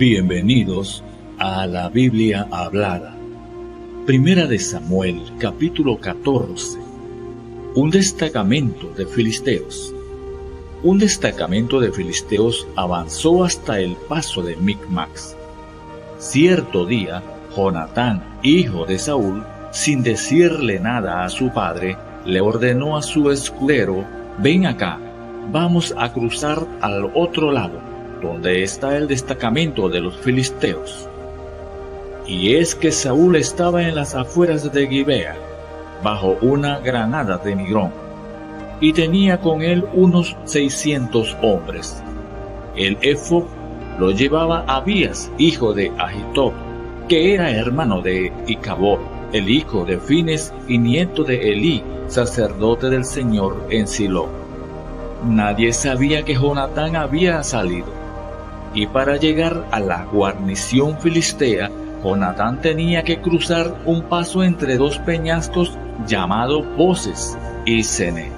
Bienvenidos a la Biblia Hablada. Primera de Samuel, capítulo 14. Un destacamento de filisteos. Un destacamento de filisteos avanzó hasta el paso de Micmax. Cierto día, Jonatán, hijo de Saúl, sin decirle nada a su padre, le ordenó a su escudero: «Ven acá, vamos a cruzar al otro lado, donde está el destacamento de los filisteos». Y es que Saúl estaba en las afueras de Gibea, bajo una granada de Migrón, y tenía con él unos 600 hombres. El éfod lo llevaba Abías, hijo de Ahitob, que era hermano de Icabod, el hijo de Fines y nieto de Elí, sacerdote del Señor en Silo. Nadie sabía que Jonatán había salido. Y para llegar a la guarnición filistea, Jonatán tenía que cruzar un paso entre dos peñascos llamado Boses y Sene.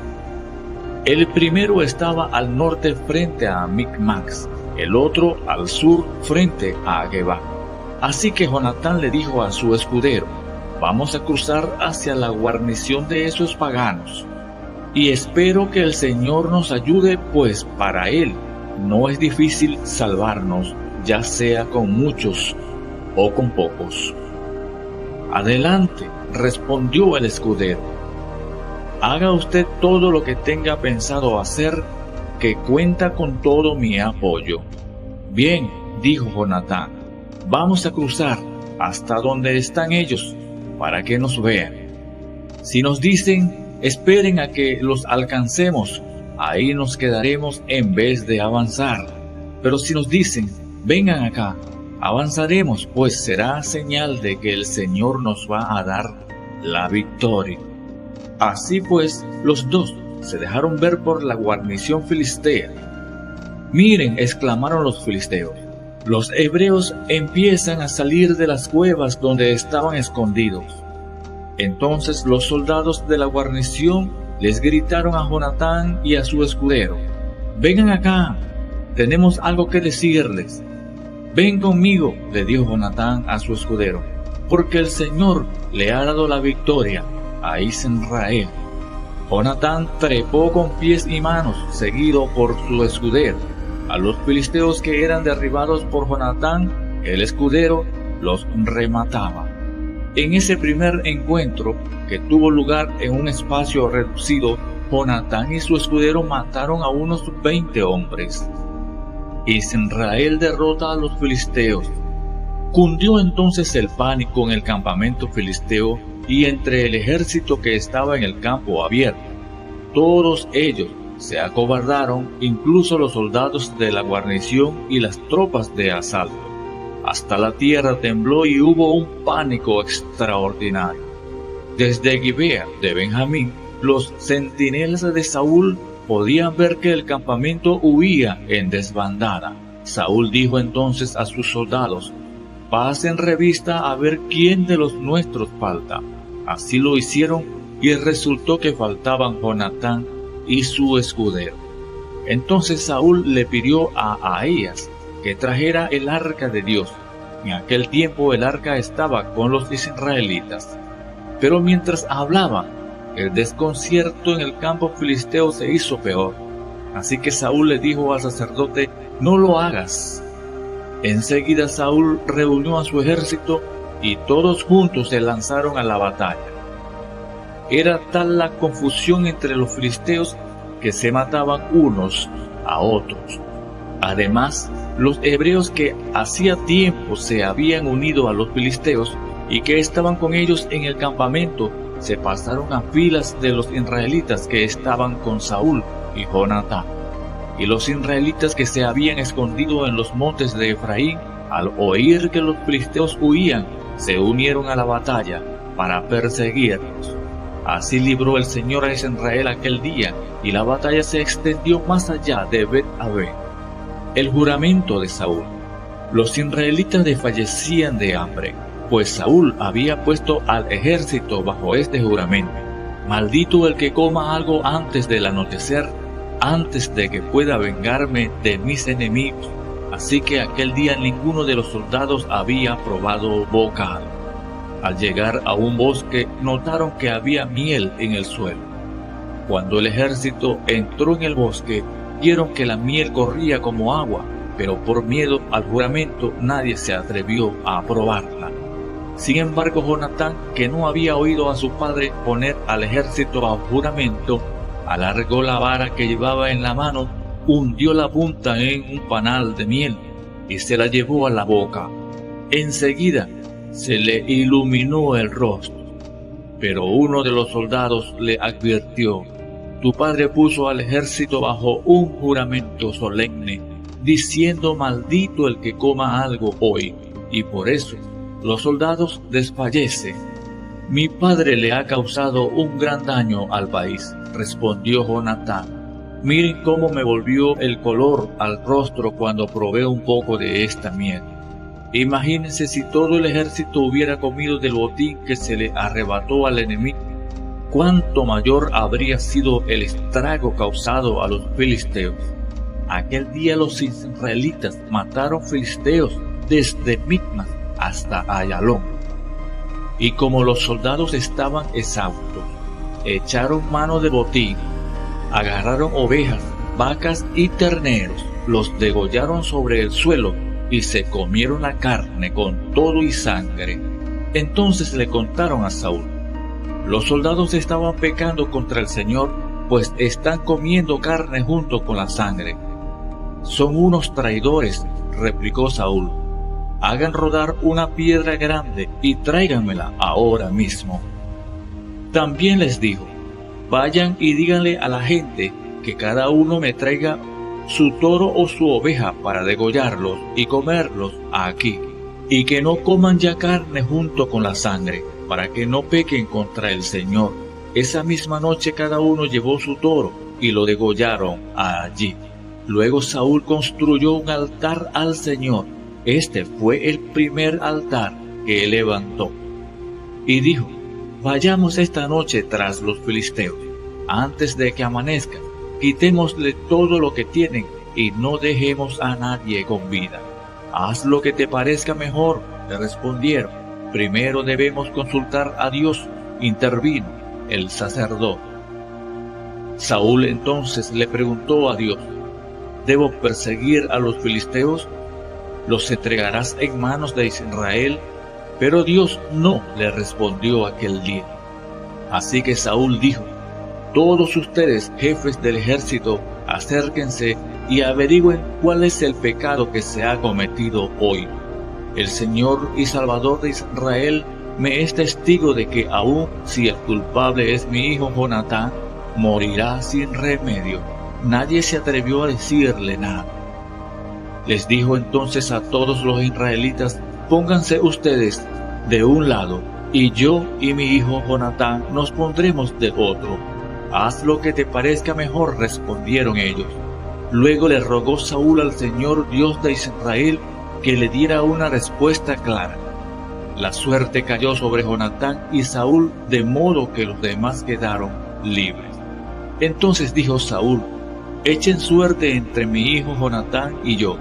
El primero estaba al norte frente a Micmax, el otro al sur frente a Geba. Así que Jonatán le dijo a su escudero: «Vamos a cruzar hacia la guarnición de esos paganos, y espero que el Señor nos ayude, pues para Él no es difícil salvarnos, ya sea con muchos o con pocos». «Adelante», respondió el escudero. «Haga usted todo lo que tenga pensado hacer, que cuenta con todo mi apoyo». «Bien», dijo Jonatán, «vamos a cruzar hasta donde están ellos, para que nos vean. Si nos dicen: esperen a que los alcancemos, ahí nos quedaremos en vez de avanzar. Pero si nos dicen: vengan acá, avanzaremos, pues será señal de que el Señor nos va a dar la victoria». Así pues, los dos se dejaron ver por la guarnición filistea. «Miren», exclamaron los filisteos, «los hebreos empiezan a salir de las cuevas donde estaban escondidos». Entonces los soldados de la guarnición les gritaron a Jonatán y a su escudero: «Vengan acá, tenemos algo que decirles». «Ven conmigo», le dijo Jonatán a su escudero, «porque el Señor le ha dado la victoria a Israel». Jonatán trepó con pies y manos, seguido por su escudero. A los filisteos que eran derribados por Jonatán, el escudero los remataba. En ese primer encuentro, que tuvo lugar en un espacio reducido, Jonatán y su escudero mataron a unos 20 hombres. Israel derrota a los filisteos. Cundió entonces el pánico en el campamento filisteo y entre el ejército que estaba en el campo abierto. Todos ellos se acobardaron, incluso los soldados de la guarnición y las tropas de asalto. Hasta la tierra tembló y hubo un pánico extraordinario. Desde Gibea de Benjamín, los centinelas de Saúl podían ver que el campamento huía en desbandada. Saúl dijo entonces a sus soldados: «Pasen revista a ver quién de los nuestros falta». Así lo hicieron, y resultó que faltaban Jonatán y su escudero. Entonces Saúl le pidió a Ahías que trajera el arca de Dios. En aquel tiempo el arca estaba con los israelitas. Pero mientras hablaba, el desconcierto en el campo filisteo se hizo peor. Así que Saúl le dijo al sacerdote: «No lo hagas». Enseguida Saúl reunió a su ejército y todos juntos se lanzaron a la batalla. Era tal la confusión entre los filisteos que se mataban unos a otros. Además, los hebreos que hacía tiempo se habían unido a los filisteos y que estaban con ellos en el campamento, se pasaron a filas de los israelitas que estaban con Saúl y Jonatán. Y los israelitas que se habían escondido en los montes de Efraín, al oír que los filisteos huían, se unieron a la batalla para perseguirlos. Así libró el Señor a Israel aquel día, y la batalla se extendió más allá de Bet-Aven. El juramento de Saúl. Los israelitas desfallecían de hambre, pues Saúl había puesto al ejército bajo este juramento: «Maldito el que coma algo antes del anochecer, antes de que pueda vengarme de mis enemigos». Así que aquel día ninguno de los soldados había probado bocado. Al llegar a un bosque, notaron que había miel en el suelo. Cuando el ejército entró en el bosque, vieron que la miel corría como agua, pero por miedo al juramento nadie se atrevió a probarla. Sin embargo, Jonatán, que no había oído a su padre poner al ejército bajo juramento, alargó la vara que llevaba en la mano, hundió la punta en un panal de miel y se la llevó a la boca. Enseguida se le iluminó el rostro. Pero uno de los soldados le advirtió: tu padre puso al ejército bajo un juramento solemne, diciendo maldito el que coma algo hoy, y por eso los soldados desfallecen. Mi padre le ha causado un gran daño al país, respondió Jonatán. Miren cómo me volvió el color al rostro cuando probé un poco de esta miel. Imagínense si todo el ejército hubiera comido del botín que se le arrebató al enemigo. Cuánto mayor habría sido el estrago causado a los filisteos. Aquel día los israelitas mataron filisteos desde Micmas hasta Ayalón. Y como los soldados estaban exhaustos, echaron mano de botín, agarraron ovejas, vacas y terneros, los degollaron sobre el suelo y se comieron la carne con todo y sangre. Entonces le contaron a Saúl: los soldados estaban pecando contra el Señor, pues están comiendo carne junto con la sangre. Son unos traidores, replicó Saúl. Hagan rodar una piedra grande y tráiganmela ahora mismo. También les dijo: vayan y díganle a la gente que cada uno me traiga su toro o su oveja para degollarlos y comerlos aquí, y que no coman ya carne junto con la sangre, para que no pequen contra el Señor. Esa misma noche cada uno llevó su toro y lo degollaron allí. Luego Saúl construyó un altar al Señor. Este fue el primer altar que él levantó. Y dijo: vayamos esta noche tras los filisteos. Antes de que amanezca, quitémosle todo lo que tienen y no dejemos a nadie con vida. Haz lo que te parezca mejor, le respondieron. Primero debemos consultar a Dios, intervino el sacerdote. Saúl entonces le preguntó a Dios: ¿debo perseguir a los filisteos? ¿Los entregarás en manos de Israel? Pero Dios no le respondió aquel día. Así que Saúl dijo: todos ustedes, jefes del ejército, acérquense y averigüen cuál es el pecado que se ha cometido hoy. El Señor y Salvador de Israel me es testigo de que aun si el culpable es mi hijo Jonatán, morirá sin remedio. Nadie se atrevió a decirle nada. Les dijo entonces a todos los israelitas: pónganse ustedes de un lado, y yo y mi hijo Jonatán nos pondremos del otro. Haz lo que te parezca mejor, respondieron ellos. Luego le rogó Saúl al Señor Dios de Israel que le diera una respuesta clara. La suerte cayó sobre Jonatán y Saúl, de modo que los demás quedaron libres. Entonces dijo Saúl: echen suerte entre mi hijo Jonatán y yo.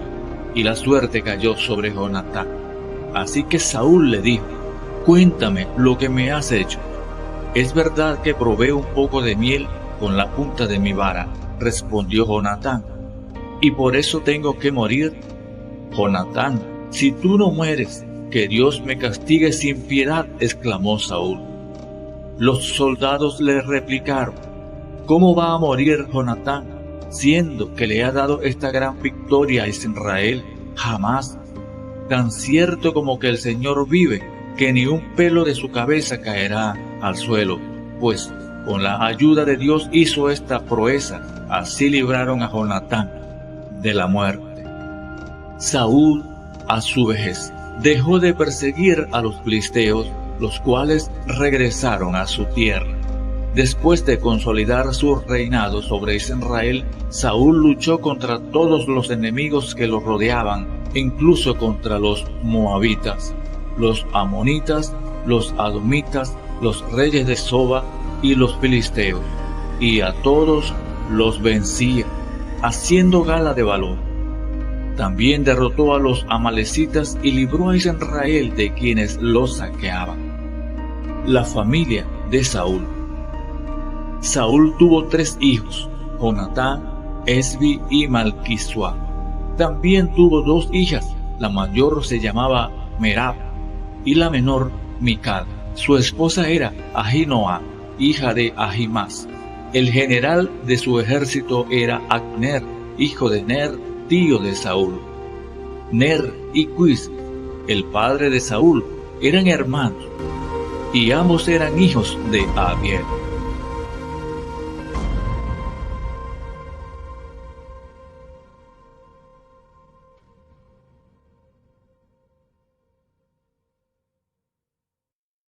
Y la suerte cayó sobre Jonatán. Así que Saúl le dijo: cuéntame lo que me has hecho. Es verdad que probé un poco de miel con la punta de mi vara, respondió Jonatán, y por eso tengo que morir. Jonatán, si tú no mueres, que Dios me castigue sin piedad, exclamó Saúl. Los soldados le replicaron: ¿cómo va a morir Jonatán, siendo que le ha dado esta gran victoria a Israel? Jamás. Tan cierto como que el Señor vive, que ni un pelo de su cabeza caerá al suelo, pues con la ayuda de Dios hizo esta proeza. Así libraron a Jonatán de la muerte. Saúl, a su vejez, dejó de perseguir a los filisteos, los cuales regresaron a su tierra. Después de consolidar su reinado sobre Israel, Saúl luchó contra todos los enemigos que lo rodeaban, incluso contra los moabitas, los amonitas, los adomitas, los reyes de Soba y los filisteos, y a todos los vencía, haciendo gala de valor. También derrotó a los amalecitas y libró a Israel de quienes los saqueaban. La familia de Saúl. Saúl tuvo 3 hijos, Jonatán, Esbi y Malquisua. También tuvo 2 hijas, la mayor se llamaba Merab y la menor Mical. Su esposa era Ahinoam, hija de Ahimás. El general de su ejército era Abner, hijo de Ner, tío de Saúl. Ner y Quis, el padre de Saúl, eran hermanos, y ambos eran hijos de Abiel.